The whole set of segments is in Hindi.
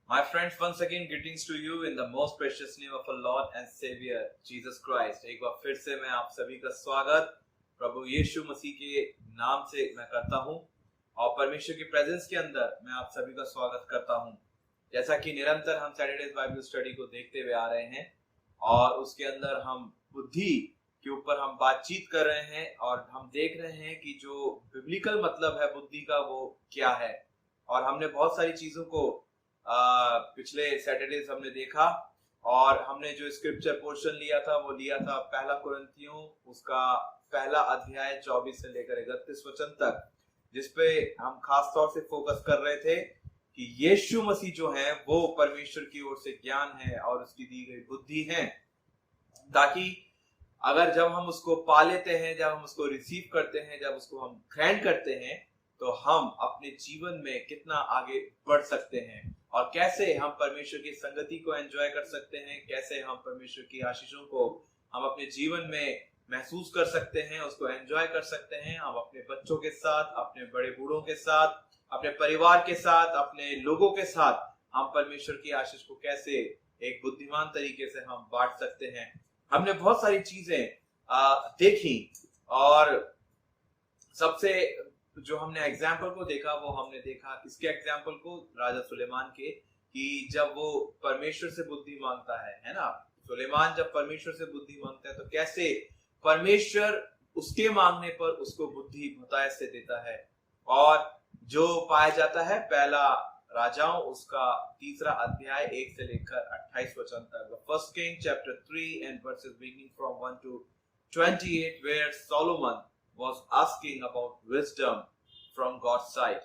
My friends, once again greetings to you in the most precious name of our Lord and Savior Jesus Christ। एक बार फिर से मैं आप सभी का स्वागत प्रभु यीशु मसीह के नाम से मैं करता हूं और परमेश्वर की प्रेजेंस के अंदर मैं आप सभी का स्वागत करता हूं। जैसा कि निरंतर हम सैटरडेज बाइबल स्टडी को देखते हुए आ रहे हैं और उसके अंदर हम बुद्धि के ऊपर हम बातचीत कर रहे हैं और हम देख रहे हैं कि जो बिब्लिकल मतलब है बुद्धि का वो क्या है। और हमने बहुत सारी चीजों को पिछले सैटरडेज हमने देखा और हमने जो स्क्रिप्चर पोर्शन लिया था वो लिया था पहला कुरिन्थियों उसका पहला अध्याय 24 से लेकर 31 वचन तक, जिसपे हम खास तौर से फोकस कर रहे थे कि यीशु मसीह जो है वो परमेश्वर की ओर से ज्ञान है और उसकी दी गई बुद्धि है, ताकि अगर जब हम उसको पा लेते हैं, जब हम उसको रिसीव करते हैं, जब उसको हम ग्रहण करते हैं तो हम अपने जीवन में कितना आगे बढ़ सकते हैं और कैसे हम परमेश्वर की संगति को एंजॉय कर सकते हैं, कैसे हम परमेश्वर की आशीषों को हम अपने जीवन में महसूस कर सकते हैं, उसको एंजॉय कर सकते हैं। हम अपने बच्चों के साथ, अपने बड़े बूढ़ों के साथ, अपने परिवार के साथ, अपने लोगों के साथ हम परमेश्वर की आशीष को कैसे एक बुद्धिमान तरीके से हम बांट सकते हैं। हमने बहुत सारी चीजें देखी और सबसे जो हमने एग्जाम्पल को देखा वो हमने देखा किसके एग्जाम्पल को, राजा सुलेमान के, कि जब वो परमेश्वर से बुद्धि मांगता है ना। सुलेमान जब परमेश्वर से बुद्धि मांगता है तो कैसे परमेश्वर उसके मांगने पर उसको बुद्धि बहुतायत से देता है। और जो पाया जाता है पहला राजाओं उसका 3 अध्याय 1 से लेकर 28 वचन तक, first king chapter 3 and verses beginning from 1 to 28, where Solomon was asking about wisdom from God's side।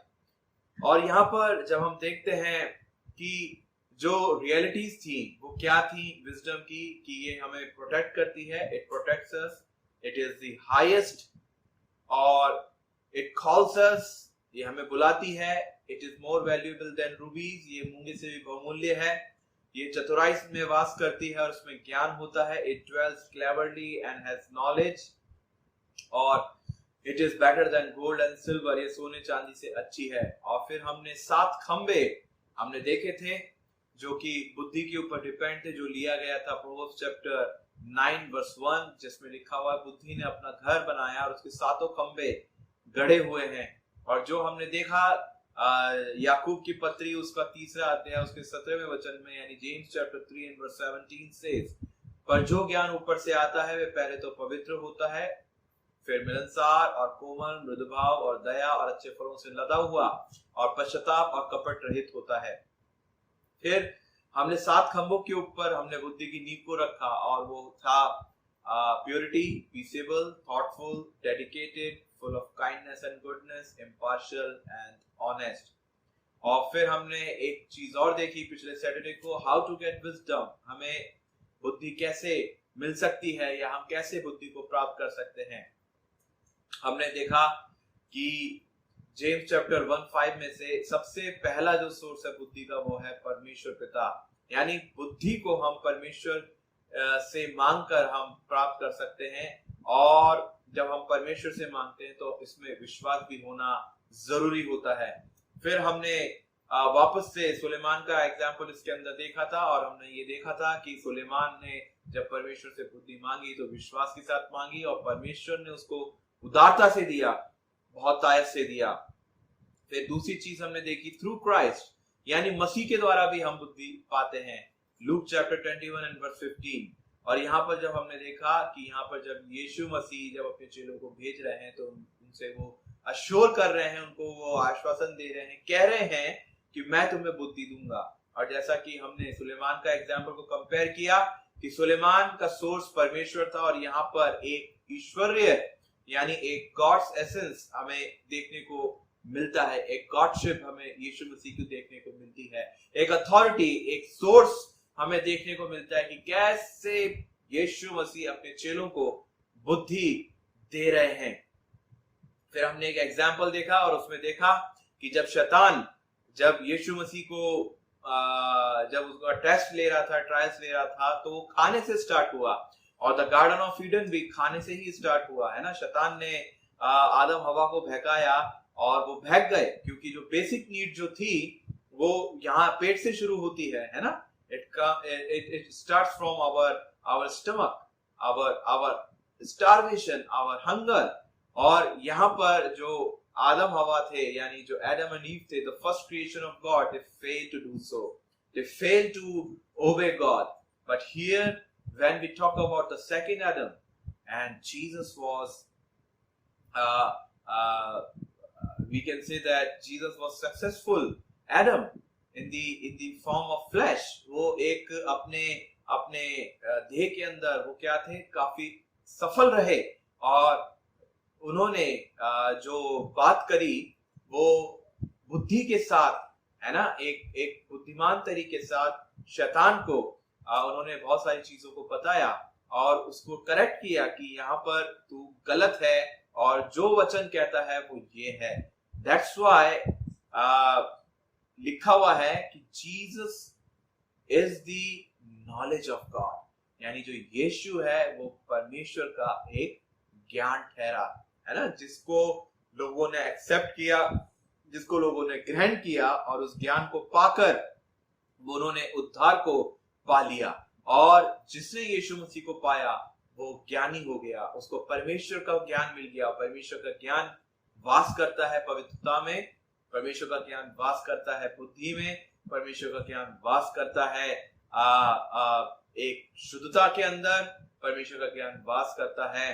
और यहाँ पर जब हम देखते हैं कि जो रियलिटीज थी वो क्या थी विजडम की, कि ये हमें प्रोटेक्ट करती है, it protects us, it is the highest, और इट कॉल्स अस, ये हमें बुलाती है, it is more valuable then रूबीज, ये मूंगे से भी बहुमूल्य है, ये चतुराई में वास करती है और उसमें ज्ञान होता है, it dwells cleverly and has knowledge, और it is better than gold and silver, ये सोने चांदी से अच्छी है। और फिर हमने 7 खंबे हमने देखे थे जो कि बुद्धि के ऊपर डिपेंड थे, जो लिया गया था प्रोवर्ब्स चैप्टर 9 वर्स 1, जिसमें लिखा हुआ है बुद्धि ने अपना घर बनाया और उसके 7 खंबे गड़े हुए हैं। और जो हमने देखा याकूब की पत्री उसका 3 अध्याय उसके 17वें वचन में, यानी James chapter 3 and verse 17 says, पर जो ज्ञान ऊपर से आता है वे पहले तो पवित्र होता है, फिर मिलनसार और कोमल, मृदुभाव और दया और अच्छे फलों से लदा हुआ और पश्चाताप और कपट रहित होता है। फिर हमने 7 खंभों के ऊपर हमने बुद्धि की नींव को रखा और वो था purity, peaceable, thoughtful, dedicated, full of kindness and goodness, impartial and honest. और फिर हमने एक चीज और देखी पिछले सैटरडे को, हाउ टू गेट विजडम, हमें बुद्धि कैसे मिल सकती है या हम कैसे बुद्धि को प्राप्त कर सकते हैं। हमने देखा कि जेम्स चैप्टर 1:5 में से सबसे पहला जो सोर्स है बुद्धि का वो है परमेश्वर पिता, यानी बुद्धि को हम परमेश्वर से मांगकर हम प्राप्त कर सकते हैं। और जब हम परमेश्वर से मांगते हैं तो इसमें विश्वास भी होना जरूरी होता है। फिर हमने वापस से सुलेमान का एग्जाम्पल इसके अंदर देखा था और हमने ये देखा था कि सुलेमान ने जब परमेश्वर से बुद्धि मांगी तो विश्वास के साथ मांगी और परमेश्वर ने उसको उदारता से दिया, बहुतायत से दिया। फिर दूसरी चीज हमने देखी थ्रू क्राइस्ट, यानी मसीह के द्वारा भी हम बुद्धि पाते हैं, लूक चैप्टर 21 and verse 15। और यहाँ पर जब हमने देखा कि यहाँ पर जब यीशु मसीह जब अपने चेलों को भेज रहे हैं तो उनसे वो अश्योर कर रहे हैं, उनको वो आश्वासन दे रहे हैं, कह रहे हैं कि मैं तुम्हें बुद्धि दूंगा। और जैसा कि हमने सुलेमान का एग्जाम्पल को कंपेयर किया कि सुलेमान का सोर्स परमेश्वर था और यहाँ पर एक ईश्वरीय यानी एक गॉड्स एसेंस हमें देखने को मिलता है, एक गॉडशिप हमें यीशु मसीह को देखने को मिलती है, एक अथॉरिटी, एक सोर्स हमें देखने को मिलता है कि कैसे यीशु मसीह अपने चेलों को बुद्धि दे रहे हैं। फिर हमने एक एग्जाम्पल देखा और उसमें देखा कि जब शैतान जब यीशु मसीह को जब उसका टेस्ट ले रहा था, ट्रायल्स ले रहा था, तो वो खाने से स्टार्ट हुआ और द गार्डन ऑफ ईडन भी खाने से ही स्टार्ट हुआ है ना। शैतान ने आदम हवा को बहकाया और वो बहक गए क्योंकि जो बेसिक नीड जो थी वो यहाँ पेट से शुरू होती है ना? It starts from our stomach, our starvation, our hunger. और यहाँ पर जो आदम हवा थे, यानी जो एडम एंड ईव थे, the first creation of God, they failed to do so. They failed to obey God. But here, when we talk about the second Adam, and Jesus was, we can say that Jesus was successful Adam in the form of flesh. वो एक अपने देह के अंदर वो क्या थे, काफी सफल रहे, और उन्होंने जो बात करी वो बुद्धि के साथ, है ना, एक बुद्धिमान तरीके के साथ शैतान को उन्होंने बहुत सारी चीजों को बताया और उसको करेक्ट किया कि यहाँ पर तू गलत है और जो वचन कहता है वो ये है. That's why लिखा हुआ है कि Jesus is the knowledge of God, यानी जो यीशु है वो परमेश्वर का एक ज्ञान ठहरा, है ना, जिसको लोगों ने एक्सेप्ट किया, जिसको लोगों ने ग्रहण किया और उस ज्ञान को पाकर वो उन्होंने उद्धार को पा लिया. और जिसने यीशु मसीह को पाया वो ज्ञानी हो गया, उसको परमेश्वर का ज्ञान मिल गया. परमेश्वर का ज्ञान वास करता है पवित्रता में, परमेश्वर का ज्ञान वास करता है बुद्धि में, परमेश्वर का ज्ञान वास करता है एक शुद्धता के अंदर, परमेश्वर का ज्ञान वास करता है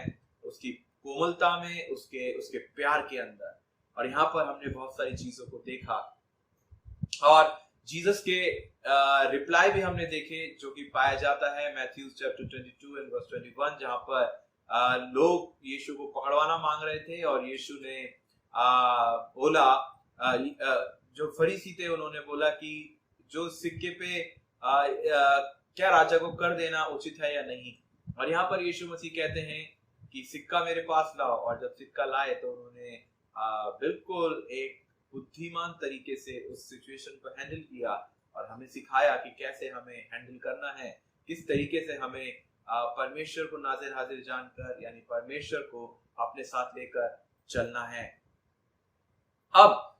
उसकी कोमलता में, उसके प्यार के अंदर. और यहाँ पर हमने बहुत सारी चीजों को देखा और जीसस के रिप्लाई भी हमने देखे, जो कि पाया जाता है मैथ्यू चैप्टर 22 एंड वर्स 21, जहां पर लोग यीशु को पकड़वाना मांग रहे थे और यीशु ने बोला, जो फरीसी थे उन्होंने बोला कि जो सिक्के पे क्या राजा को कर देना उचित है या नहीं. और यहाँ पर यीशु मसीह कहते हैं कि सिक्का मेरे पास लाओ. और जब सिक्का लाए तो उन्होंने बिल्कुल एक बुद्धिमान तरीके से उस सिचुएशन को हैंडल किया और हमें सिखाया कि कैसे हमें हैंडल करना है, किस तरीके से हमें परमेश्वर को नाज़िर हाजिर जानकर, यानी परमेश्वर को अपने साथ लेकर चलना है. अब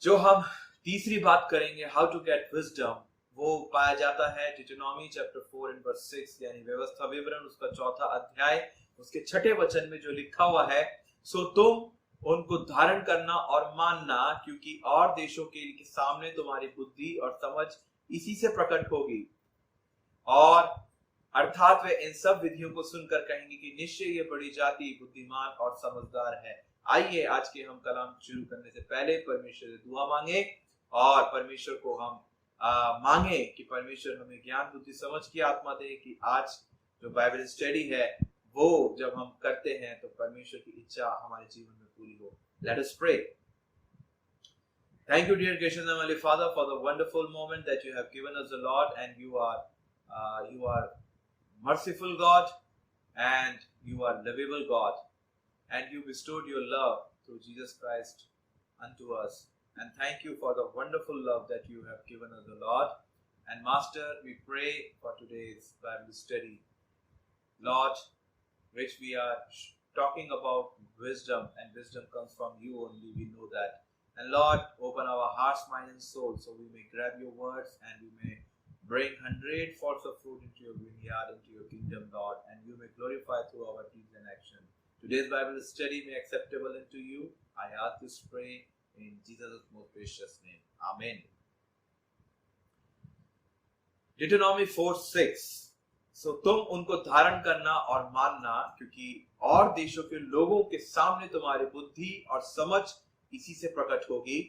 जो हम तीसरी बात करेंगे, हाउ टू गेट विजडम, वो पाया जाता है डिटोनॉमी चैप्टर 4 एंड वर्स 6, यानी व्यवस्था विवरण उसका 4था अध्याय उसके 6ठे वचन में जो लिखा हुआ है, सो तुम उनको धारण करना और मानना, क्योंकि और देशों के सामने तुम्हारी बुद्धि और समझ इसी से प्रकट होगी. और अर्थात वे इन सब विधियों को सुनकर कहेंगे कि निश्चय ये बड़ी जाति बुद्धिमान और समझदार है. आइए आज के हम कलाम शुरू करने से पहले परमेश्वर से दुआ मांगे और परमेश्वर को हम मांगे कि परमेश्वर हमें ज्ञान बुद्धि समझ की आत्मा दे, कि आज जो बाइबल स्टडी है वो जब हम करते हैं तो परमेश्वर की इच्छा हमारे जीवन में पूरी हो. Let us pray. Thank you, dear gracious and Heavenly Father, for the wonderful moment that you have given us, the Lord, and you are merciful God, and you are lovable God, and you bestowed your love through Jesus Christ unto us. And thank you for the wonderful love that you have given us, the Lord. And Master, we pray for today's Bible study, Lord, which we are talking about wisdom, and wisdom comes from you only, we know that. And Lord, open our hearts, mind and soul so we may grab your words and we may bring 100-fold of fruit into your vineyard, into your kingdom, Lord, and you may glorify through our deeds and action. Today's Bible study may acceptable unto you. I ask this pray in Jesus' most precious name. Amen. Deuteronomy 4:6. सो तुम उनको धारण करना और मानना, क्योंकि और देशों के लोगों के सामने तुम्हारी बुद्धि और समझ इसी से प्रकट होगी.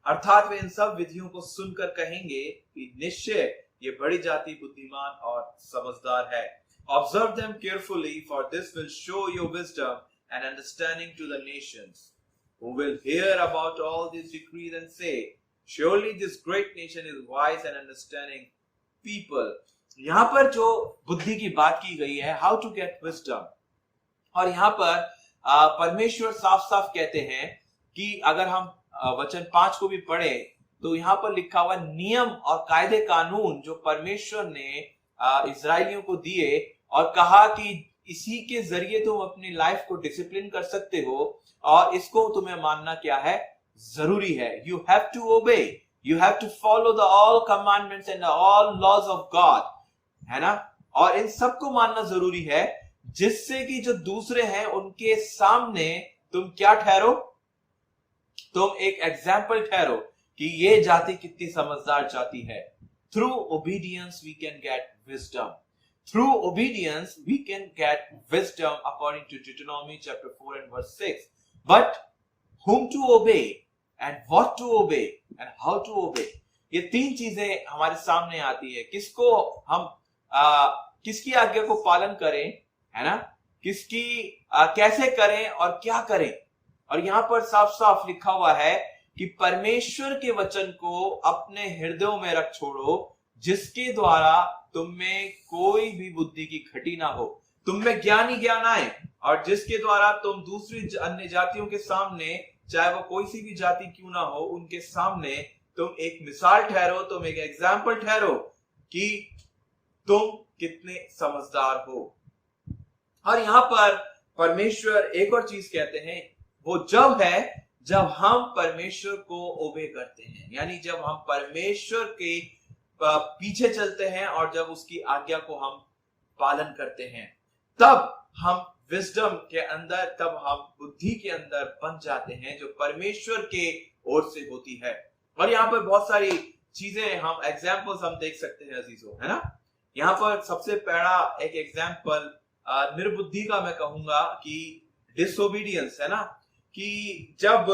अर्थात वे इन सब विधियों को सुनकर कहेंगे कि निश्चय ये बड़ी जाति बुद्धिमान और समझदार है. Observe them carefully, for this will show your wisdom and understanding to the nations, who will hear about all these decrees and say, surely this great nation is wise and understanding people. यहाँ पर जो बुद्धि की बात की गई है, हाउ टू गेट विजडम, और यहाँ पर परमेश्वर साफ साफ कहते हैं कि अगर हम वचन 5 को भी पढ़े तो यहाँ पर लिखा हुआ नियम और कायदे कानून जो परमेश्वर ने इजरायलियों को दिए और कहा कि इसी के जरिए तुम अपनी लाइफ को डिसिप्लिन कर सकते हो और इसको तुम्हें मानना क्या है, जरूरी है. You have to obey, You have to follow the all commandments and the all laws of God, है ना? और इन सबको मानना जरूरी है, जिससे कि जो दूसरे हैं उनके सामने तुम क्या ठहरो? तुम एक एग्जाम्पल ठहरो कि ये जाति कितनी समझदार जाति है. Through obedience we can get wisdom. Through obedience we can get wisdom according to Deuteronomy chapter 4 and verse 6. But whom to obey and what to obey and how to obey, ये तीन चीजें हमारे सामने आती है. किसको हम किसकी आज्ञा को पालन करें, है ना? किसकी कैसे करें और क्या करें. और यहां पर साफ साफ लिखा हुआ है कि परमेश्वर के वचन को अपने हृदयों में रख छोड़ो, जिसके द्वारा तुम में कोई भी बुद्धि की घटी ना हो, तुम में ज्ञान ही ज्ञान आए, और जिसके द्वारा तुम दूसरी अन्य जातियों के सामने, चाहे वो कोई सी भी जाति क्यों ना हो, उनके सामने तुम एक मिसाल ठहरो, तुम एक एग्जाम्पल ठहरो कि तुम कितने समझदार हो. और यहां पर परमेश्वर एक और चीज कहते हैं, वो जब है जब हम परमेश्वर को ओबे करते हैं, यानी जब हम परमेश्वर के पीछे चलते हैं और जब उसकी आज्ञा को हम पालन करते हैं, तब हम विजडम के अंदर, तब हम बुद्धि के अंदर बन जाते हैं जो परमेश्वर के ओर से होती है. और यहाँ पर बहुत सारी चीजें, हम एग्जाम्पल्स हम देख सकते हैं अजीजों, है ना? यहाँ पर सबसे पहला एक एग्जाम्पल निर्बुद्धि का मैं कहूंगा कि डिसोबीडियंस, है ना? कि जब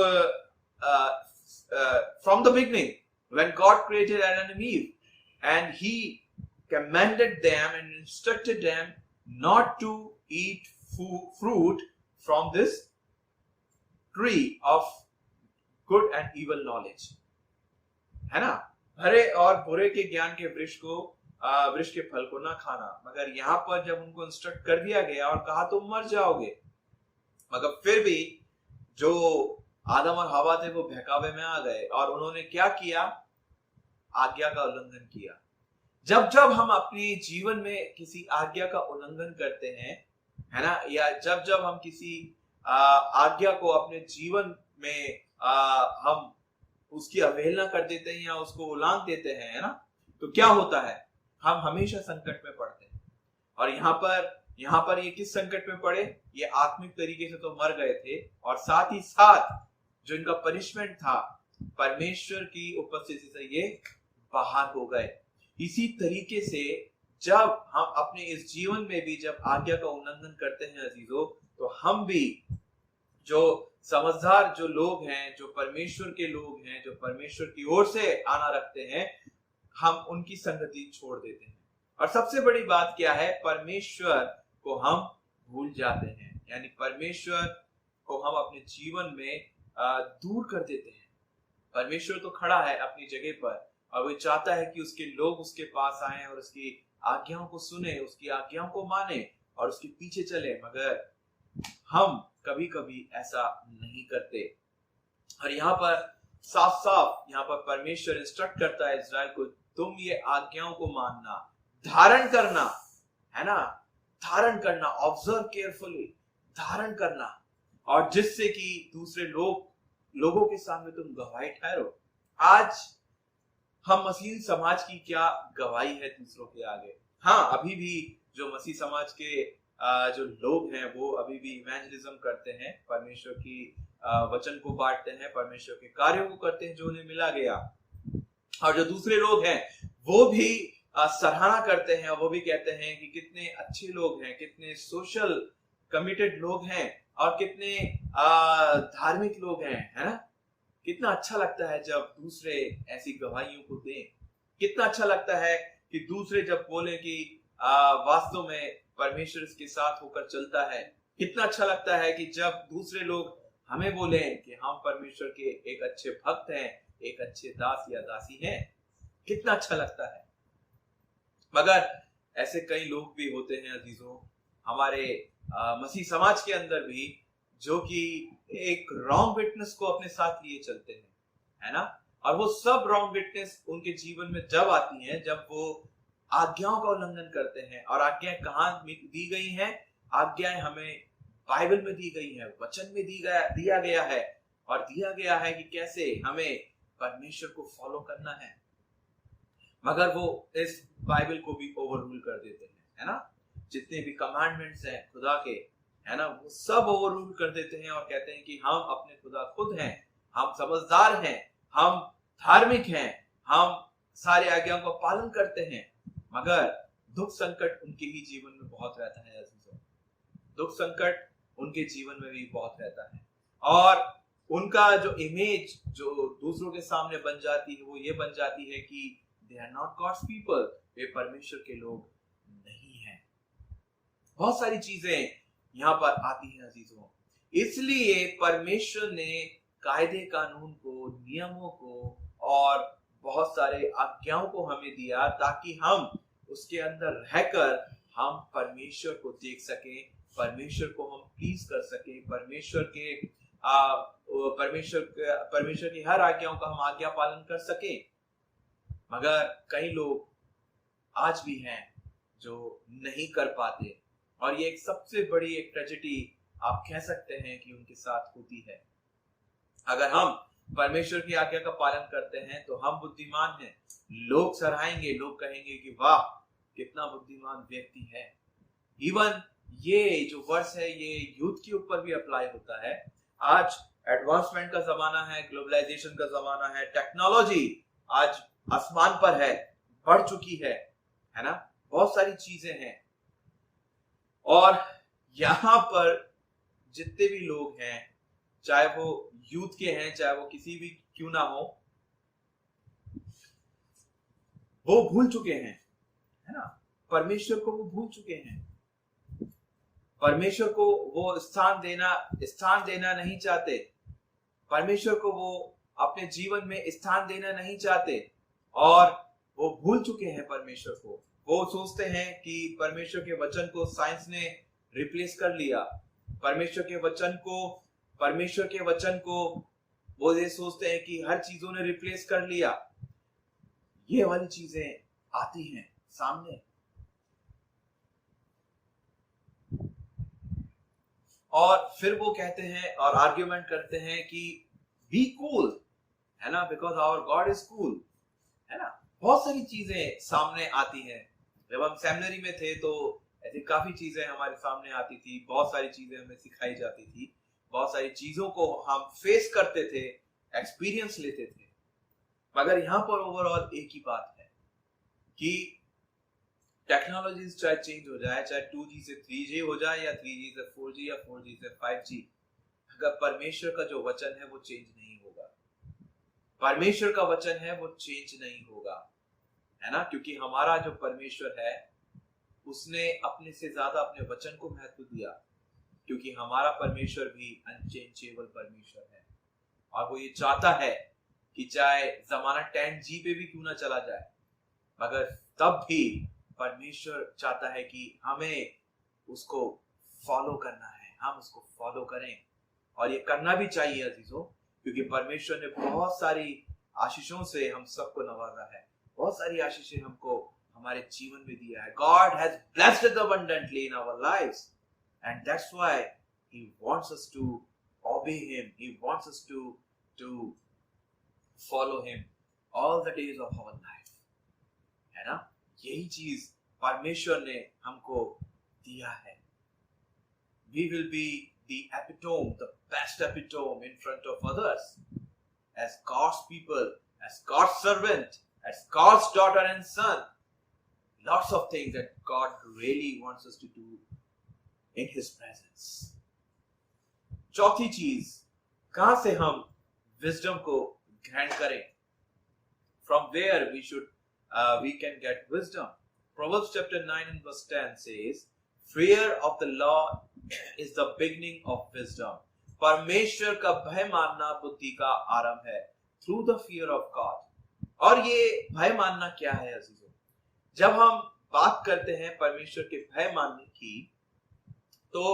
from the beginning when God created Adam and Eve and he commanded them and instructed them not to eat fruit from this tree of good and evil knowledge, है ना? भले और बुरे के ज्ञान के वृक्ष के फल को ना खाना. मगर यहाँ पर जब उनको इंस्ट्रक्ट कर दिया गया और कहा तुम मर जाओगे, मगर फिर भी जो आदम और हवा थे वो बहकावे में आ गए और उन्होंने क्या किया? आज्ञा का उल्लंघन किया. जब जब हम अपने जीवन में किसी आज्ञा का उल्लंघन करते हैं, है ना, या जब जब हम किसी आज्ञा को अपने जीवन में हम उसकी अवहेलना कर देते हैं या उसको उल्लांघ देते हैं, है ना, तो क्या होता है? हम हमेशा संकट में पड़ते हैं. और यहाँ पर ये किस संकट में पड़े? ये आत्मिक तरीके से तो मर गए थे, और साथ ही साथ जो इनका पनिशमेंट था, परमेश्वर की उपस्थिति से ये बाहर हो गए. इसी तरीके से जब हम अपने इस जीवन में भी जब आज्ञा का उल्लंघन करते हैं अजीजों, तो हम भी जो समझदार जो लोग हैं, जो परमेश्वर के लोग हैं, जो परमेश्वर की ओर से आना रखते हैं, हम उनकी संगति छोड़ देते हैं. और सबसे बड़ी बात क्या है? परमेश्वर को हम भूल जाते हैं, यानी परमेश्वर को हम अपने जीवन में दूर कर देते हैं. परमेश्वर तो खड़ा है अपनी जगह पर और वो चाहता है कि उसके लोग उसके पास आएं और उसकी आज्ञाओं को सुने, उसकी आज्ञाओं को माने और उसके पीछे चले, मगर हम कभी कभी ऐसा नहीं करते. और यहाँ पर साफ साफ यहाँ पर परमेश्वर इंस्ट्रक्ट करता है इस्राएल को, तुम ये आज्ञाओं को मानना, धारण करना, है ना, धारण करना, ऑब्जर्व केयरफुली, धारण करना, और जिससे कि दूसरे लोगों के सामने तुम गवाही ठहरो. आज हम मसीह समाज की क्या गवाही है दूसरों के आगे? हाँ, अभी भी जो मसीह समाज के जो लोग हैं वो अभी भी इवेंजलिज्म करते हैं, परमेश्वर की वचन को बांटते हैं, परमेश्वर के कार्यों को करते हैं जो उन्हें मिला गया. और जो दूसरे लोग हैं वो भी सराहना करते हैं, वो भी कहते हैं कि कितने अच्छे लोग हैं, कितने सोशल कमिटेड लोग हैं और कितने धार्मिक लोग हैं, है ना. कितना अच्छा लगता है जब दूसरे ऐसी गवाहियों को दें. कितना अच्छा लगता है कि दूसरे जब बोले कि वास्तव में परमेश्वर इसके साथ होकर चलता है. कितना अच्छा लगता है कि जब दूसरे लोग हमें बोले कि हम परमेश्वर के एक अच्छे भक्त हैं, एक अच्छे दास या दासी हैं. कितना अच्छा लगता है. मगर ऐसे कई लोग भी होते हैं अजीजों हमारे मसीह समाज के अंदर भी, जो कि एक रॉन्ग विटनेस को अपने साथ लिए चलते हैं, है ना. और वो सब रॉन्ग विटनेस उनके जीवन में जब आती हैं जब वो आज्ञाओं का उल्लंघन करते हैं. और आज्ञाएं कहाँ दी गई हैं? आज्ञाएं हमें बाइबल में दी गई है, वचन में दिया गया है, और दिया गया है कि कैसे हमें परमेश्वर को फॉलो करना है, मगर वो इस बाइबल को भी ओवररूल कर देते हैं, है ना। जितने भी कमांडमेंट्स हैं खुदा के, है ना, वो सब ओवररूल कर देते हैं और कहते हैं कि हम अपने खुदा खुद हैं, हम समझदार हैं, हम धार्मिक हैं, हम सारे आज्ञाओं का पालन करते हैं। मगर दुख संकट उनके ही जीवन में बहुत रहता है अजीजों, दुख संकट उनके जीवन में भी बहुत रहता है। और उनका जो इमेज जो दूसरों के सामने बन जाती है वो ये बन जाती है कि they are not God's people, वे परमेश्वर के लोग नहीं हैं। बहुत सारी चीजें यहाँ पर आती हैं अजीजों। इसलिए परमेश्वर ने कायदे कानून को, नियमों को और बहुत सारे आज्ञाओं को हमें दिया ताकि हम उसके अंदर रहकर हम परमेश्वर को देख सकें, परमेश्वर को हम प्लीज कर सकें, परमेश्वर की हर आज्ञाओं का हम आज्ञा पालन कर सकें। मगर कई लोग आज भी हैं जो नहीं कर पाते, और ये एक सबसे बड़ी एक ट्रेजेडी आप कह सकते हैं कि उनके साथ होती है। अगर हम परमेश्वर की आज्ञा का पालन करते हैं तो हम बुद्धिमान हैं, लोग सराहेंगे, लोग कहेंगे कि वाह कितना बुद्धिमान व्यक्ति है। इवन ये जो वर्स है ये यूथ के ऊपर भी अप्लाई होता है। आज एडवांसमेंट का जमाना है, ग्लोबलाइजेशन का जमाना है, टेक्नोलॉजी आज आसमान पर है, बढ़ चुकी है ना, बहुत सारी चीजें हैं। और यहाँ पर जितने भी लोग हैं, चाहे वो यूथ के हैं, चाहे वो किसी भी क्यों ना हो, वो भूल चुके हैं, है ना, परमेश्वर को वो भूल चुके हैं। परमेश्वर को वो स्थान देना नहीं चाहते, परमेश्वर को वो अपने जीवन में स्थान देना नहीं चाहते, और वो भूल चुके हैं परमेश्वर को। वो सोचते हैं कि परमेश्वर के वचन को साइंस ने रिप्लेस कर लिया, परमेश्वर के वचन को वो ये सोचते हैं कि हर चीजों ने रिप्लेस कर लिया। ये वाली चीजें आती हैं सामने, और फिर वो कहते हैं और आर्ग्यूमेंट करते हैं कि बी कूल, है ना, because our God is cool, है ना। बहुत सारी चीजें सामने आती हैं। जब हम सेमिनरी में थे तो ऐसी काफी चीजें हमारे सामने आती थी, बहुत सारी चीजें हमें सिखाई जाती थी, बहुत सारी चीजों को हम फेस करते थे, एक्सपीरियंस लेते थे। मगर यहाँ पर ओवरऑल एक ही बात है कि टेक्नोलॉजी चाहे चेंज हो जाए, चाहे 2G से 3G हो जाए या 3G से 4G या 4G से 5G, अगर परमेश्वर का जो वचन है वो चेंज नहीं होगा, परमेश्वर का वचन है वो चेंज नहीं होगा, है ना। क्योंकि हमारा जो परमेश्वर है उसने अपने से ज्यादा अपने वचन को महत्व दिया, क्योंकि हमारा परमेश्वर भी अनचेंजेबल परमेश्वर है, और वो ये चाहता है कि चाहे जमाना 10G पे भी क्यों ना चला जाए, मगर तब भी परमेश्वर चाहता है कि हमें उसको फॉलो करना है, हम उसको फॉलो करें। और ये करना भी चाहिए अजीजों, क्योंकि परमेश्वर ने बहुत सारी आशीषों से हम सबको नवाजा है, बहुत सारी आशीषें हमको हमारे जीवन में दिया है। God has blessed us abundantly in our lives, and that's why He wants us to obey Him. He wants us to follow Him all the days of our life, है ना। यही चीज परमेश्वर ने हमको दिया है। We will be the epitome, the best epitome in front of others, as God's people, as God's servant, as God's daughter and son. Lots of things that God really wants us to do in His presence. चौथी चीज, कहां से हम विजडम को ग्रहण करें? From where we can get wisdom? Proverbs chapter 9 and verse 10 says, "Fear of the Lord is the beginning of wisdom." परमेश्वर का भय मानना बुद्धि का आरंभ है। Through the fear of God. और ये भय मानना क्या है अजीजों? जब हम बात करते हैं परमेश्वर के भय मानने की, तो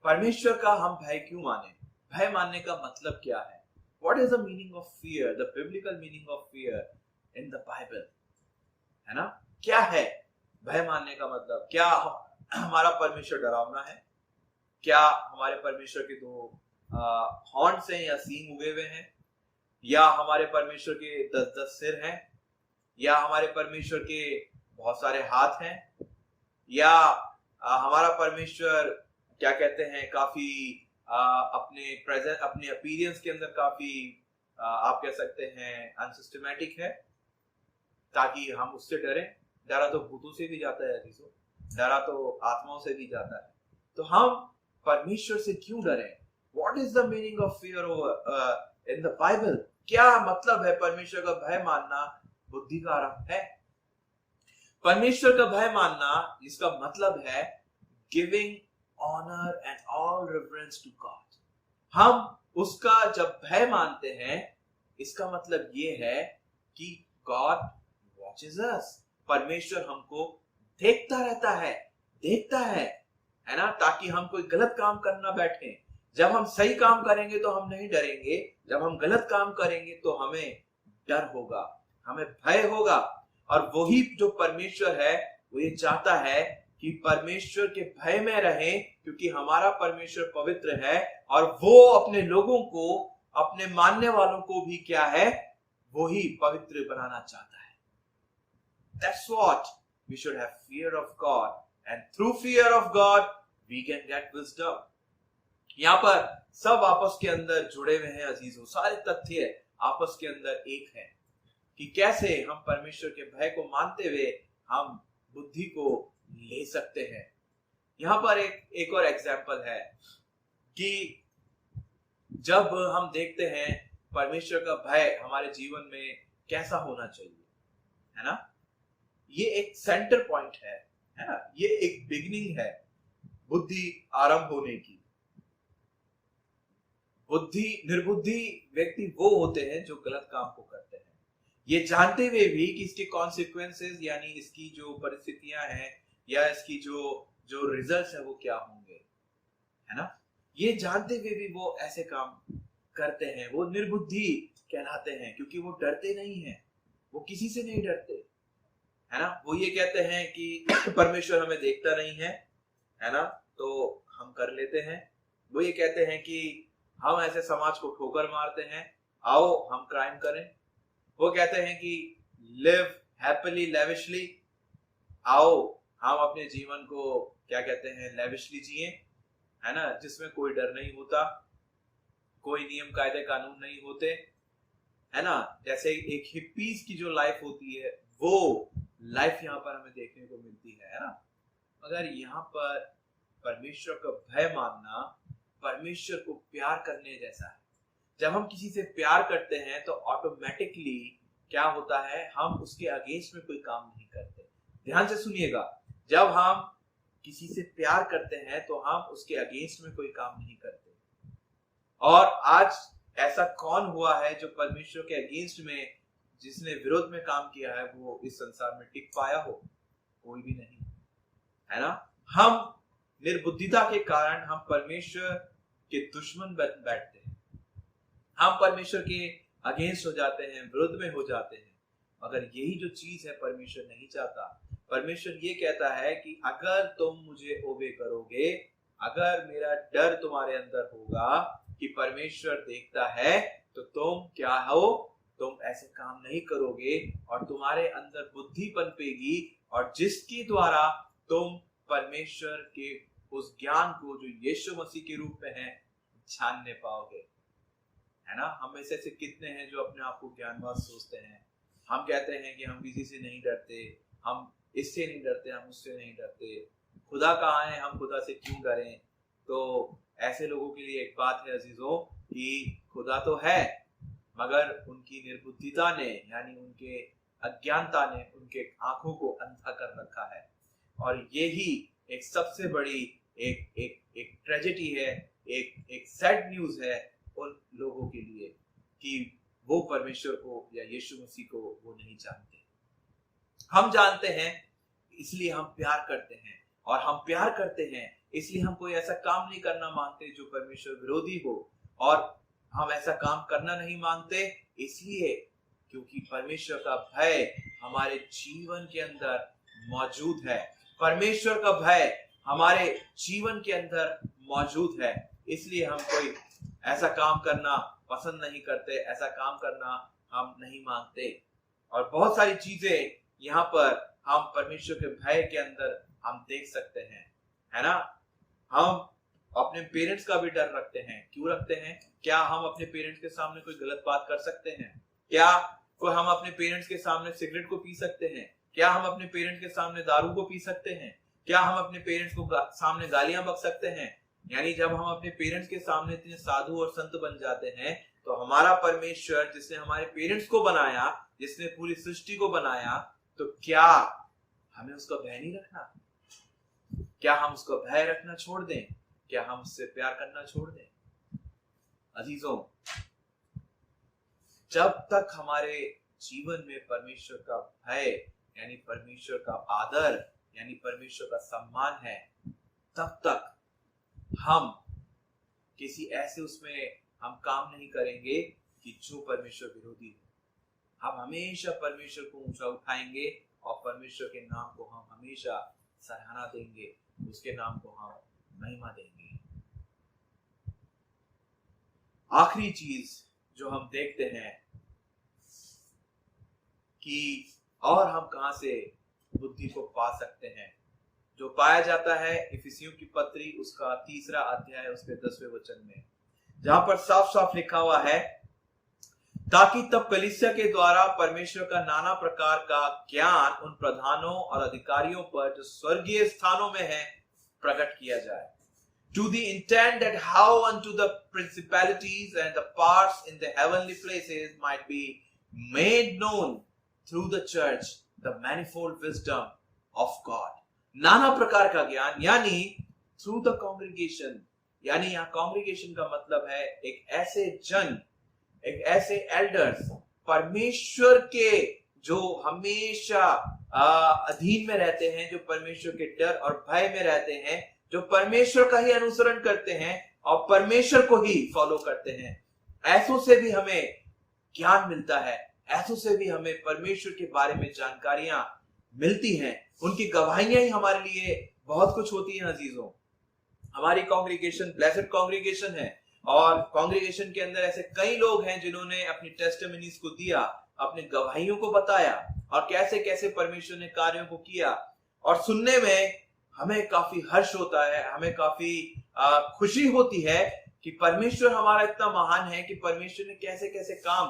परमेश्वर का हम भय क्यों माने? भय मानने का मतलब क्या है? What is the meaning of fear? The biblical meaning of fear in the Bible, है ना? क्या है भय मानने का मतलब? क्या हमारा परमेश्वर डरावना है? क्या हमारे परमेश्वर के दो हॉर्न्स हैं या सींग उगे हुए हैं? या हमारे परमेश्वर के 10-10 सिर हैं, या हमारे परमेश्वर के बहुत सारे हाथ हैं, या हमारा परमेश्वर क्या कहते हैं काफी अपने अपीयरेंस के अंदर काफी आप कह सकते हैं अनसिस्टमैटिक है, ताकि हम उससे डरें। डरा तो भूतों से भी जाता है, डरा तो आत्माओं से भी जाता है। तो हम परमेश्वर से क्यों डरें? What is the meaning of fear in the Bible? क्या मतलब है परमेश्वर का भय मानना बुद्धि का आरंभ है? परमेश्वर का भय मानना इसका मतलब है giving honour and all reverence to God. हम उसका जब भय मानते हैं, इसका मतलब ये है कि गॉड वॉचेस अस, परमेश्वर हमको देखता रहता है ना, ताकि हम कोई गलत काम करना बैठे। जब हम सही काम करेंगे तो हम नहीं डरेंगे, जब हम गलत काम करेंगे तो हमें डर होगा, हमें भय होगा। और वही जो परमेश्वर है वो ये चाहता है कि परमेश्वर के भय में रहें, क्योंकि हमारा परमेश्वर पवित्र है और वो अपने लोगों को, अपने मानने वालों को भी क्या है, वो ही पवित्र बनाना चाहता है। That's what we should have fear of God, and through fear of God we can get wisdom. यहाँ पर सब आपस के अंदर जुड़े हुए हैं अजीजों, सारे तथ्य आपस के अंदर एक है कि कैसे हम परमेश्वर के भय को मानते हुए हम बुद्धि को ले सकते हैं। यहाँ पर एक और एग्जाम्पल है कि जब हम देखते हैं परमेश्वर का भय हमारे जीवन में कैसा होना चाहिए, है ना, ये एक सेंटर पॉइंट है ना, ये एक बिगिनिंग है बुद्धि आरंभ होने की। निर्बुद्धि व्यक्ति वो होते हैं जो गलत काम को करते हैं, ये जानते हुए भी कि इसके कॉन्सिक्वेंसेस यानी इसकी जो परिस्थितियां हैं या इसकी जो रिजल्ट्स है वो क्या होंगे, है ना, ये जानते हुए भी वो ऐसे काम करते हैं। वो निर्बुद्धि कहलाते हैं क्योंकि वो डरते नहीं हैं, वो किसी से नहीं डरते, है ना। वो ये कहते हैं कि परमेश्वर हमें देखता नहीं है ना, तो हम कर लेते हैं। वो ये कहते हैं कि हम ऐसे समाज को ठोकर मारते हैं, आओ हम क्राइम करें। वो कहते हैं कि लिव हैप्पीली लेविशली, आओ हम अपने जीवन को क्या कहते हैं लेविशली जिए, है ना, जिसमें कोई डर नहीं होता, कोई नियम कायदे कानून नहीं होते, है ना। जैसे एक हिप्पीज की जो लाइफ होती है वो लाइफ यहाँ पर हमें देखने को मिलती है ना। मगर यहाँ पर परमेश्वर का भय मानना परमेश्वर को प्यार करने जैसा है। जब हम किसी से प्यार करते हैं तो ऑटोमेटिकली क्या होता है, हम उसके अगेंस्ट में कोई काम नहीं करते। ध्यान से सुनिएगा, जब हम किसी से प्यार करते हैं तो हम उसके अगेंस्ट में कोई काम नहीं करते। और आज ऐसा कौन हुआ है जो परमेश्वर के अगेंस्ट में, जिसने विरोध में काम किया है, वो इस संसार में टिक पाया हो? कोई भी नहीं, है ना। हम निर्बुद्धिता के कारण हम परमेश्वर के दुश्मन बन बैठते हैं, हम परमेश्वर के अगेंस्ट हो जाते हैं, विरुद्ध में हो जाते हैं। मगर यही जो चीज है परमेश्वर नहीं चाहता। परमेश्वर ये कहता है कि अगर तुम मुझे ओबे करोगे, अगर मेरा डर तुम्हारे अंदर होगा कि परमेश्वर देखता है, तो तुम क्या हो, तुम ऐसे काम नहीं करोगे और तुम्हारे अंदर बुद्धि पनपेगी, और जिसके द्वारा तुम परमेश्वर के उस ज्ञान को जो यीशु मसीह के रूप में है जानने पाओगे, है ना। हम में से कितने हैं जो अपने आप को ज्ञानवान सोचते हैं? हम कहते हैं कि हम किसी से नहीं डरते, हम इससे नहीं डरते, हम उससे नहीं डरते, खुदा कहाँ है, हम खुदा से क्यों डरें। तो ऐसे लोगों के लिए एक बात है अजीजों कि खुदा तो है, मगर उनकी निर्बुद्धिता ने यानी उनके अज्ञानता ने उनके आंखों को अंधा कर रखा है। और यही एक सबसे बड़ी एक ट्रेजेडी है, एक सैड न्यूज है उन लोगों के लिए कि वो परमेश्वर को या यीशु मसीह को वो नहीं जानते। हम जानते हैं इसलिए हम प्यार करते हैं, और हम प्यार करते हैं इसलिए हम कोई ऐसा काम नहीं करना मांगते जो परमेश्वर विरोधी हो, और हम ऐसा काम करना नहीं मांगते इसलिए क्योंकि परमेश्वर का भय हमारे जीवन के अंदर मौजूद है। परमेश्वर का भय हमारे जीवन के अंदर मौजूद है, इसलिए हम कोई ऐसा काम करना पसंद नहीं करते, ऐसा काम करना हम नहीं मांगते। और बहुत सारी चीजें यहाँ पर हम परमेश्वर के भय के अंदर हम देख सकते हैं, है ना। हम अपने पेरेंट्स का भी डर रखते हैं। क्यों रखते हैं? क्या हम अपने पेरेंट्स के सामने कोई गलत बात कर सकते हैं? क्या हम अपने पेरेंट्स के सामने सिगरेट को पी सकते हैं? क्या हम अपने पेरेंट्स के सामने दारू को पी सकते हैं? क्या हम अपने पेरेंट्स को सामने गालियां बक सकते हैं? यानी जब हम अपने पेरेंट्स के सामने इतने साधु और संत बन जाते हैं, तो हमारा परमेश्वर जिसने हमारे पेरेंट्स को बनाया, जिसने पूरी सृष्टि को बनाया, तो क्या हमें उसका भय नहीं रखना? क्या हम उसका भय रखना छोड़ दें? क्या हम उससे प्यार करना छोड़ दें? अजीजों, जब तक हमारे जीवन में परमेश्वर का भय यानी परमेश्वर का आदर यानी परमेश्वर का सम्मान है, तब तक हम किसी ऐसे उसमें हम काम नहीं करेंगे कि जो परमेश्वर विरोधी हो। हम हमेशा परमेश्वर को ऊंचा उठाएंगे और परमेश्वर के नाम को हम हमेशा सराहना देंगे, उसके नाम को हम महिमा देंगे। आखिरी चीज जो हम देखते हैं कि और हम कहां से बुद्धि को पा सकते हैं, जो पाया जाता है इफिसियों की पत्री उसका 3 अध्याय उसके 10वें वचन में, जहां पर साफ साफ लिखा हुआ है, ताकि तब कलीसिया के द्वारा परमेश्वर का नाना प्रकार का ज्ञान उन प्रधानों और अधिकारियों पर जो स्वर्गीय स्थानों में है प्रकट किया जाए। To the intent that how unto the principalities and the powers in the heavenly places might be made known through the church the manifold wisdom of God. नाना प्रकार का ज्ञान यानी through the congregation, यानी यहाँ congregation का मतलब है एक ऐसे जन, एक ऐसे एल्डर्स, परमेश्वर के जो हमेशा अधीन में रहते हैं, जो परमेश्वर के डर और भय में रहते हैं, जो परमेश्वर का ही अनुसरण करते हैं और परमेश्वर को ही फॉलो करते हैं। ऐसों से भी हमें ज्ञान मिलता है, ऐसों से भी हमें परमेश्वर के बारे में जानकारियां मिलती हैं। उनकी गवाहियां ही हमारे लिए बहुत कुछ होती हैं। अजीजों, हमारी कांग्रीगेशन ब्लेस्ड कांग्रीगेशन है और कांग्रीगेशन के अंदर ऐसे कई लोग हैं जिन्होंने अपनी टेस्टिमनीज को दिया, अपनी गवाहियों को बताया और कैसे कैसे परमेश्वर ने कार्यों को किया। और सुनने में हमें काफी हर्ष होता है, हमें काफी खुशी होती है कि परमेश्वर हमारा इतना महान है कि परमेश्वर ने कैसे कैसे काम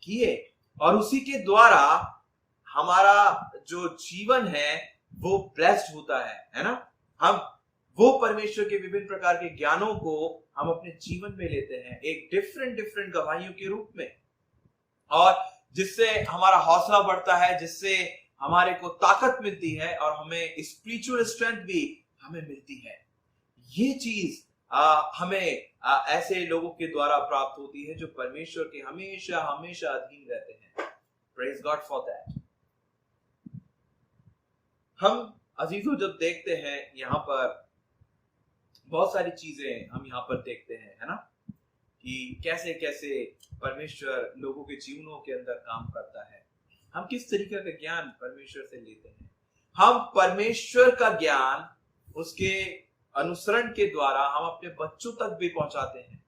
किए और उसी के द्वारा हमारा जो जीवन है वो ब्लेस्ड होता है ना। हम वो परमेश्वर के विभिन्न प्रकार के ज्ञानों को हम अपने जीवन में लेते हैं एक डिफरेंट गवाहियों के रूप में, और जिससे हमारा हौसला बढ़ता है, जिससे हमारे को ताकत मिलती है और हमें स्पिरिचुअल स्ट्रेंथ भी हमें मिलती है। ये चीज हमें ऐसे लोगों के द्वारा प्राप्त होती है जो परमेश्वर के हमेशा हमेशा अधीन रहते हैं। Praise God for that. हम अजीजों जब देखते हैं यहाँ पर बहुत सारी चीजें हम यहाँ पर देखते हैं, है ना, कि कैसे कैसे परमेश्वर लोगों के जीवनों के अंदर काम करता है। हम किस तरीके का ज्ञान परमेश्वर से लेते हैं। हम परमेश्वर का ज्ञान उसके अनुसरण के द्वारा हम अपने बच्चों तक भी पहुंचाते हैं।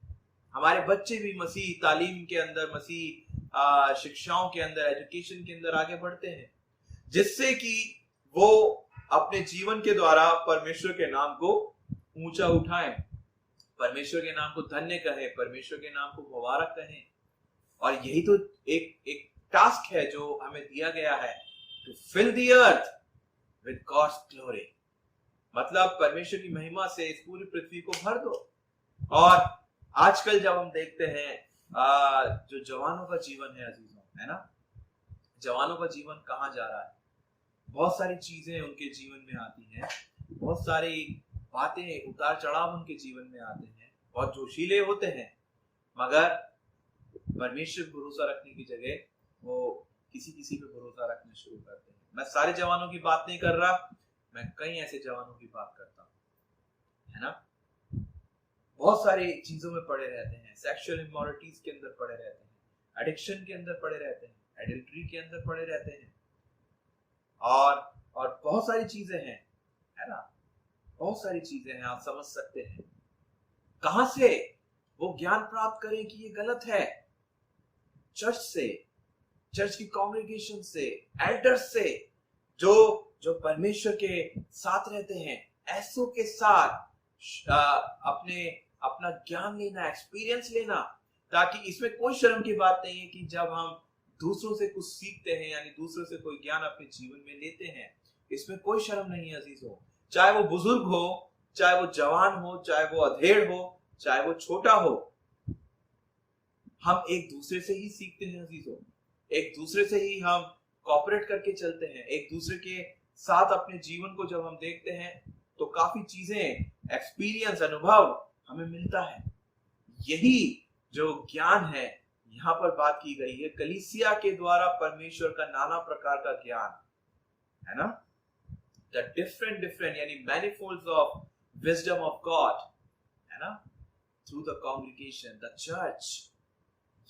हमारे बच्चे भी मसीह तालीम के अंदर, मसीह शिक्षाओं के अंदर, एजुकेशन के अंदर आगे बढ़ते हैं, जिससे कि वो अपने जीवन के द्वारा परमेश्वर के नाम को ऊंचा उठाएं, परमेश्वर के नाम को धन्य कहें, परमेश्वर के नाम को मुबारक कहें। और यही तो एक टास्क है जो हमें दिया गया है, to fill the earth with God's glory. मतलब परमेश्वर की महिमा से इस पूरी पृथ्वी को भर दो। और आजकल जब हम देखते हैं जो जवानों का जीवन है अजीजों, है ना, जवानों का जीवन कहाँ जा रहा है। बहुत सारी चीजें उनके जीवन में आती हैं, बहुत सारी बातें उतार चढ़ाव उनके जीवन में आते हैं, बहुत जोशीले होते हैं, मगर परमेश्वर भरोसा रखने की जगह वो किसी पे भरोसा रखना शुरू करते हैं। मैं सारे जवानों की बात नहीं कर रहा, मैं कई ऐसे जवानों की बात करता हूँ, है ना। बहुत सारी चीजों में पड़े रहते हैं, सेक्सुअल इमोरलिटीज के अंदर पड़े रहते हैं, एडिक्शन के अंदर पड़े रहते हैं, एडल्ट्री के अंदर पड़े रहते हैं, और बहुत सारी चीजें हैं, है ना, बहुत सारी चीजें हैं। आप समझ सकते हैं कहां से वो ज्ञान प्राप्त करें कि ये गलत है। चर्च से, चर्च की कांग्रेगेशन से, एल्डर्स से, जो जो परमेश्वर के साथ रहते हैं, ऐसों के साथ अपने अपना ज्ञान लेना, एक्सपीरियंस लेना, ताकि इसमें कोई शर्म की बात नहीं है कि जब हम दूसरों से कुछ सीखते हैं, यानी दूसरों से कोई ज्ञान अपने जीवन में लेते हैं, इसमें कोई शर्म नहीं है अजीजों। चाहे वो बुजुर्ग हो, चाहे वो जवान हो, चाहे वो अधेड़ हो, चाहे वो छोटा हो, हम एक दूसरे से ही सीखते हैं अजीजों। एक दूसरे से ही हम कोऑपरेट करके चलते हैं। एक दूसरे के साथ अपने जीवन को जब हम देखते हैं तो काफी चीजें, एक्सपीरियंस, अनुभव हमें मिलता है। यही जो ज्ञान है यहाँ पर बात की गई है, कलीसिया के द्वारा परमेश्वर का नाना प्रकार का ज्ञान है ना, द डिफरेंट यानी मैनिफोल्ड्स ऑफ विजडम ऑफ गॉड है ना, through the congregation, the church.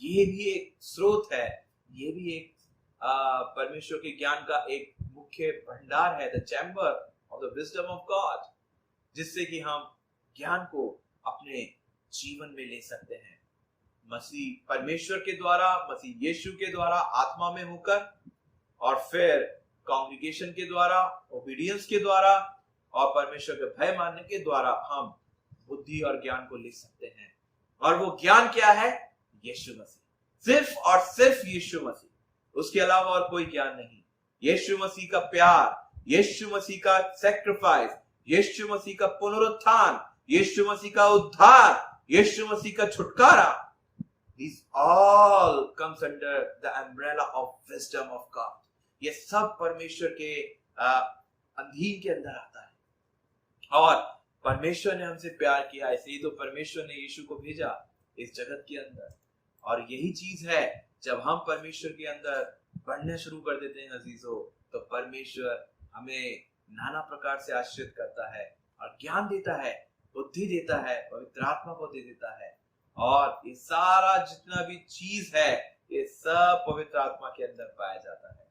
ये भी एक स्रोत है, ये भी एक परमेश्वर के ज्ञान का एक मुख्य भंडार है, the chamber of the wisdom of God, जिससे कि हम ज्ञान को अपने जीवन में ले सकते हैं। मसीह परमेश्वर के द्वारा, मसीह यीशु के द्वारा आत्मा में होकर, और फिर कांग्रीगेशन के द्वारा, ओबीडियंस के द्वारा, और परमेश्वर के भय मानने के द्वारा हम बुद्धि और ज्ञान को ले सकते हैं। और वो ज्ञान क्या है? यीशु मसीह, सिर्फ और सिर्फ यीशु मसीह, उसके अलावा और कोई ज्ञान नहीं। यीशु मसीह का प्यार, यीशु मसीह का सैक्रिफाइस, यीशु मसीह का पुनरुत्थान, यीशु मसीह का उद्धार, यीशु मसीह का छुटकारा, these all comes under the umbrella of wisdom of God। ये सब परमेश्वर के अधीन के अंदर आता है। और परमेश्वर ने हमसे प्यार किया, इसलिए तो परमेश्वर ने यीशु को भेजा इस जगत के अंदर। और यही चीज है, जब हम परमेश्वर के अंदर बढ़ना शुरू कर देते हैं अजीजों, तो परमेश्वर हमें नाना प्रकार से आश्रित करता है और ज्ञान देता है, बुद्धि देता है, पवित्र आत्मा को दे देता है। और ये सारा जितना भी चीज है, ये सब पवित्र आत्मा के अंदर पाया जाता है।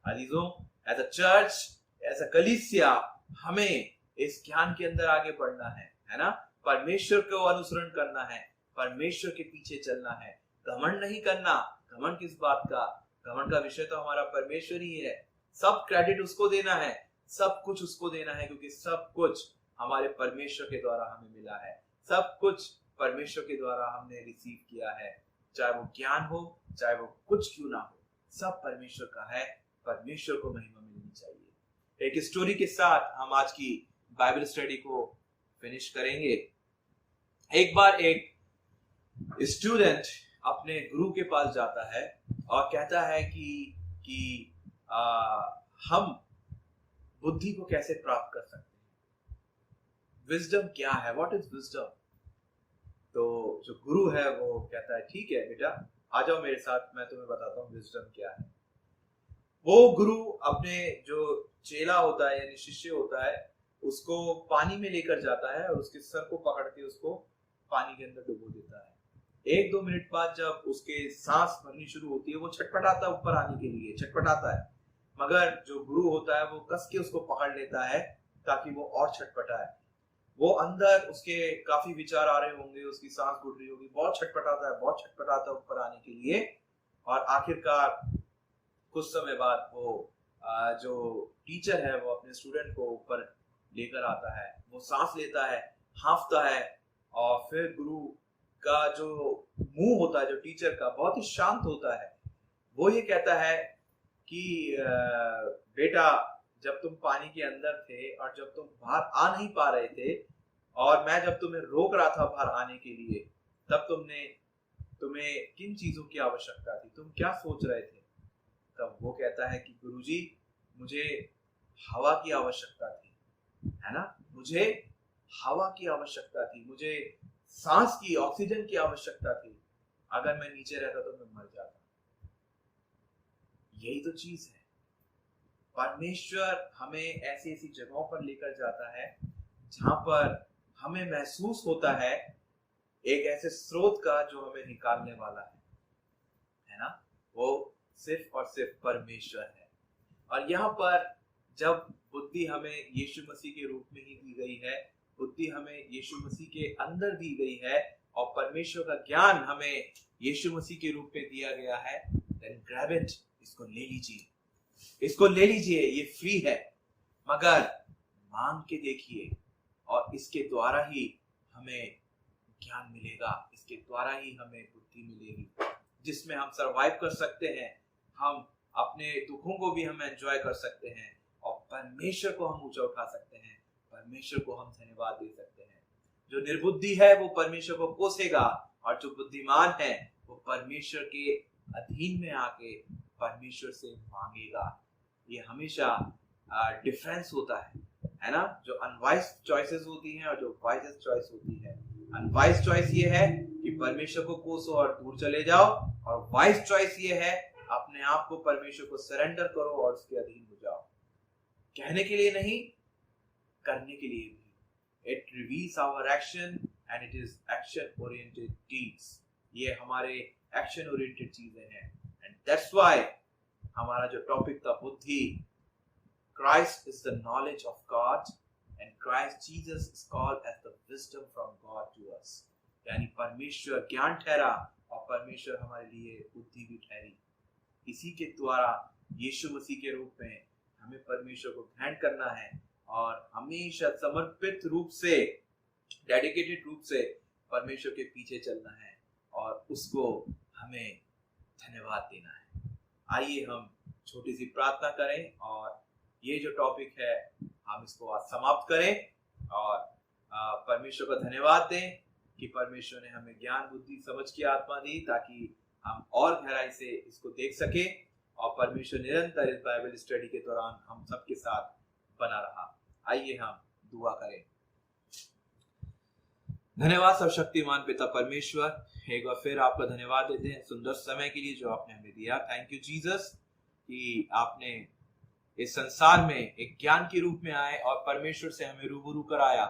अजीजों, as a church, as a कलीसिया, हमें इस ज्ञान के अंदर आगे बढ़ना है ना, परमेश्वर को अनुसरण करना है, परमेश्वर के पीछे चलना है, घमंड नहीं करना। घमंड किस बात का? घमंड का विषय तो हमारा परमेश्वर ही है। सब क्रेडिट उसको देना है, सब कुछ उसको देना है, क्योंकि सब कुछ हमारे परमेश्वर के द्वारा हमें मिला है। सब कुछ परमेश्वर के द्वारा हमने रिसीव किया है, चाहे वो ज्ञान हो, चाहे वो कुछ क्यों ना हो, सब परमेश्वर का है। परमेश्वर को महिमा मिलनी चाहिए। एक स्टोरी के साथ हम आज की बाइबल स्टडी को फिनिश करेंगे। एक बार एक स्टूडेंट अपने गुरु के पास जाता है और कहता है कि हम बुद्धि को कैसे प्राप्त कर सकते हैं, विजडम क्या है, व्हाट इज विजडम। तो जो गुरु है वो कहता है, ठीक है बेटा, आ जाओ मेरे साथ, मैं तुम्हें बताता हूँ विजडम क्या है। वो गुरु अपने जो चेला होता है यानी शिष्य होता है, उसको पानी में लेकर जाता है और उसके सर को पकड़ के उसको पानी के अंदर डुबो देता है। 1-2 मिनट बाद जब उसके सांस भरनी शुरू होती है, वो छटपटाता है, ऊपर आने के लिए छटपटाता है, मगर जो गुरु होता है वो कस के उसको पकड़ लेता है ताकि वो और छटपटाए। वो अंदर उसके काफी विचार आ रहे होंगे, उसकी सांस घुट रही होगी, बहुत छटपटाता है ऊपर आने के लिए। और आखिरकार कुछ समय बाद वो जो टीचर है वो अपने स्टूडेंट को ऊपर लेकर आता है। वो सांस लेता है, हांफता है, और फिर गुरु का जो मुंह होता है, जो टीचर का, बहुत ही शांत होता है। वो ये कहता है कि बेटा, जब तुम पानी के अंदर थे और जब तुम बाहर आ नहीं पा रहे थे, और मैं जब तुम्हें रोक रहा था बाहर आने के लिए, तब तुम्हें किन चीजों की आवश्यकता थी, तुम क्या सोच रहे थे? तब वो कहता है कि गुरुजी, मुझे हवा की आवश्यकता थी, है ना, मुझे हवा की आवश्यकता थी, मुझे सांस की, ऑक्सीजन की आवश्यकता थी। अगर मैं नीचे रहता तो मैं मर जाता। यही तो चीज है, परमेश्वर हमें ऐसी ऐसी जगहों पर लेकर जाता है जहां पर हमें महसूस होता है एक ऐसे स्रोत का जो हमें निकालने वाला है ना, वो सिर्फ और सिर्फ परमेश्वर है। और यहाँ पर जब बुद्धि हमें यीशु मसीह के रूप में ही दी गई है, बुद्धि हमें यीशु मसीह के अंदर दी गई है, और परमेश्वर का ज्ञान हमें यीशु मसीह के रूप में दिया गया है, then grab it, इसको ले लीजिए, इसको ले लीजिए, ये फ्री है, मगर मांग के देखिए और इसके द्वारा ही हमें ज्ञान मिलेगा, इसके द्वारा ही हमें बुद्धि मिलेगी जिसमें हम सरवाइव कर सकते हैं, हम अपने दुखों को भी हम एंजॉय कर सकते हैं और परमेश्वर को हम ऊंचा उठा सकते हैं, परमेश्वर को हम धन्यवाद दे सकते हैं। जो निर्बुद्धि है वो परमेश्वर को कोसेगा और जो बुद्धिमान है वो परमेश्वर के अधीन में आके परमेश्वर से मांगेगा। ये हमेशा डिफरेंस होता है ना, जो अनवाइज चॉइसेस होती हैं और जो वाइज चॉइस होती है। अनवाइज चॉइस ये है कि परमेश्वर को कोसो और दूर चले जाओ, और वाइज चॉइस ये है अपने आप को परमेश्वर को सरेंडर करो और उसके अधीन हो जाओ। कहने के लिए नहीं, करने के लिए भी। It reveals our action and it is action oriented deeds. ये हमारे एक्शन ओरिएंटेड चीजें हैं, एंड दैट्स व्हाई हमारा जो टॉपिक था बुद्धि, Christ is the knowledge of God and Christ Jesus is called as the wisdom from God to us। यानी परमेश्वर ज्ञान ठहरा और परमेश्वर हमारे लिए बुद्धि भी ठहरी। इसी के द्वारा यीशु मसीह के रूप में हमें परमेश्वर को ग्रहण करना है और हमेशा समर्पित रूप से, डेडिकेटेड रूप से परमेश्वर के पीछे चलना है और उसको हमें धन्यवाद देना है। आइए हम छोटी सी प्रार्थना करें और ये जो टॉपिक है हम इसको आज समाप्त करें और परमेश्वर का धन्यवाद दें कि परमेश्वर ने हमें ज्ञान बुद्धि समझ की आत्मा दी ताकि हम और गहराई से इसको देख सके, और परमेश्वर निरंतर इस बाइबल स्टडी के दौरान हम सबके साथ बना रहा। आइए हम दुआ करें। धन्यवाद सब शक्तिमान पिता परमेश्वर, एक बार फिर आपका धन्यवाद देते हैं सुंदर समय के लिए जो आपने हमें दिया। थैंक यू जीसस कि आपने इस संसार में एक ज्ञान के रूप में आए और परमेश्वर से हमें रूबरू कराया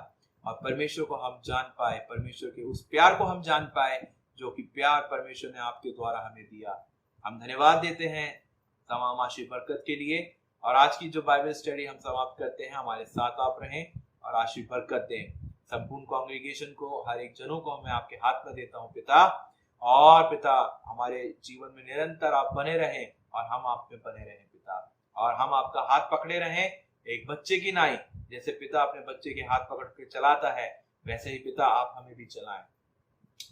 और परमेश्वर को हम जान पाए, परमेश्वर के उस प्यार को हम जान पाए जो कि प्यार परमेश्वर ने आपके द्वारा हमें दिया। हम धन्यवाद देते हैं तमाम आशीष बरकत के लिए, और आज की जो बाइबल स्टडी हम समाप्त करते हैं, हमारे साथ आप रहें और आशीष बरकत दें। संपूर्ण कांग्रेगेशन को, हर एक जनों को मैं आपके हाथ में देता हूँ पिता, और पिता हमारे जीवन में निरंतर आप बने रहें और हम आप में बने रहें पिता, और हम आपका हाथ पकड़े रहें एक बच्चे की नाई। जैसे पिता अपने बच्चे के हाथ पकड़ के चलाता है वैसे ही पिता आप हमें भी चलाएं।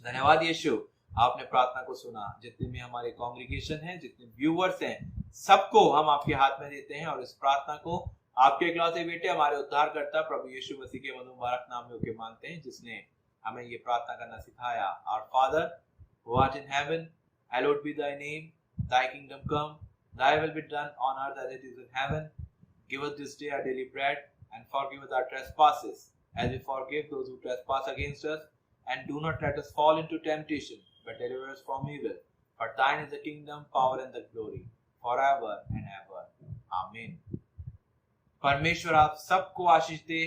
धन्यवाद यीशु, आपने प्रार्थना को सुना। जितने भी हमारे कांग्रेगेशन हैं, जितने व्यूअर्स हैं, सबको हम आपके हाथ में देते हैं और इस प्रार्थना को आपके इकलौते बेटे हमारे उद्धारकर्ता प्रभु यीशु मसीह के मधुर मुबारक नाम में होके मानते हैं, जिसने हमें ये प्रार्थना करना सिखाया। Our Father who art in heaven, hallowed be thy name, thy kingdom come, thy will be done on earth as it is in heaven. Give us this day our daily bread, and forgive us our trespasses, as we forgive those who trespass against us. And do not let us fall into temptation, but deliver us from evil. For thine is the kingdom, power, and the glory, forever and ever. Amen. परमेश्वर आप सबको आशीष दे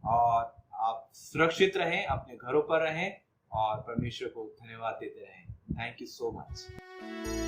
और आप सुरक्षित रहें, अपने घरों पर रहें और परमेश्वर को धन्यवाद देते रहें। Thank you so much.